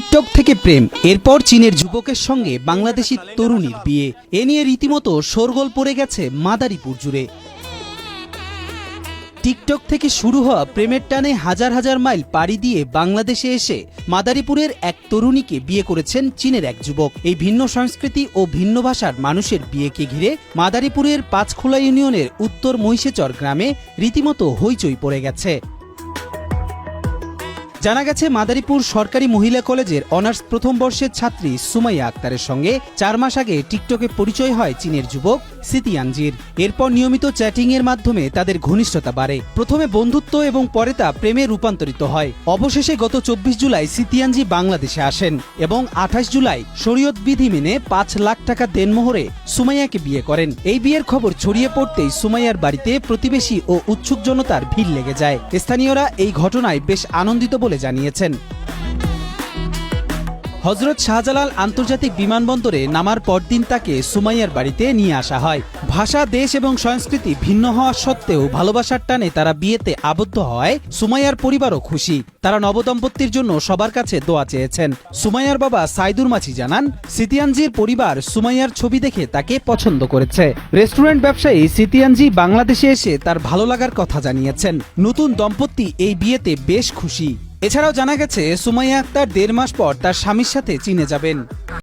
TikTok থেকে প্রেম, এরপর চীনের যুবকের সঙ্গে বাংলাদেশি তরুণীর বিয়ে। এ নিয়ে রীতিমতো শোরগোল পড়ে গেছে মাদারীপুর জুড়ে। টিকটক থেকে শুরু হওয়া প্রেমের টানে হাজার হাজার মাইল পাড়ি দিয়ে বাংলাদেশে এসে মাদারীপুরের এক তরুণীকে বিয়ে করেছেন চীনের এক যুবক। এই ভিন্ন সংস্কৃতি ও ভিন্ন ভাষার মানুষের বিয়েকে ঘিরে মাদারীপুরের পাঁচখোলা ইউনিয়নের উত্তর মহিষেচর গ্রামে রীতিমতো হইচই পড়ে গেছে। জানা গেছে, মাদারীপুর সরকারি মহিলা কলেজের অনার্স প্রথম বর্ষের ছাত্রী সুমাইয়া আক্তারের সঙ্গে 4 মাস আগে টিকটকে পরিচয় হয় চীনের যুবক সিতিয়ানজির। এরপর নিয়মিত চ্যাটিংয়ের মাধ্যমে তাদের ঘনিষ্ঠতা বাড়ে। প্রথমে বন্ধুত্ব এবং পরে তা প্রেমে রূপান্তরিত হয়। অবশেষে গত 24 জুলাই সিতিয়ানজি বাংলাদেশে আসেন এবং 28 জুলাই শরীয়ত বিধি মেনে 5 লাখ টাকা দেনমোহরে সুমাইয়াকে বিয়ে করেন। এই বিয়ের খবর ছড়িয়ে পড়তেই সুমাইয়ার বাড়িতে প্রতিবেশী ও উৎসুক জনতার ভিড় লেগে যায়। স্থানীয়রা এই ঘটনায় বেশ আনন্দিত বলে জানিয়েছেন। হযরত শাহজালাল আন্তর্জাতিক বিমানবন্দরে নামার পরদিন তাকে সুমাইয়ার বাড়িতে নিয়ে আসা হয়। ভাষা, দেশ এবং সংস্কৃতি ভিন্ন হওয়া সত্ত্বেও ভালোবাসার টানে তারা বিয়েতে আবদ্ধ হওয়ায় সুমাইয়ার পরিবারও খুশি। তারা নবদম্পতির জন্য সবার কাছে দোয়া চেয়েছেন। সুমাইয়ার বাবা সাইদুর মাঝি জানান, সিতিয়ানজির পরিবার সুমাইয়ার ছবি দেখে তাকে পছন্দ করেছে। রেস্টুরেন্ট ব্যবসায়ী সিতিয়ানজি বাংলাদেশে এসে তার ভালো লাগার কথা জানিয়েছেন। নতুন দম্পতি এই বিয়েতে বেশ খুশি। এছাড়াও জানা গেছে, সুমাইয়া আক্তার 1.5 মাস পর তার স্বামীর সাথে চীনে যাবেন।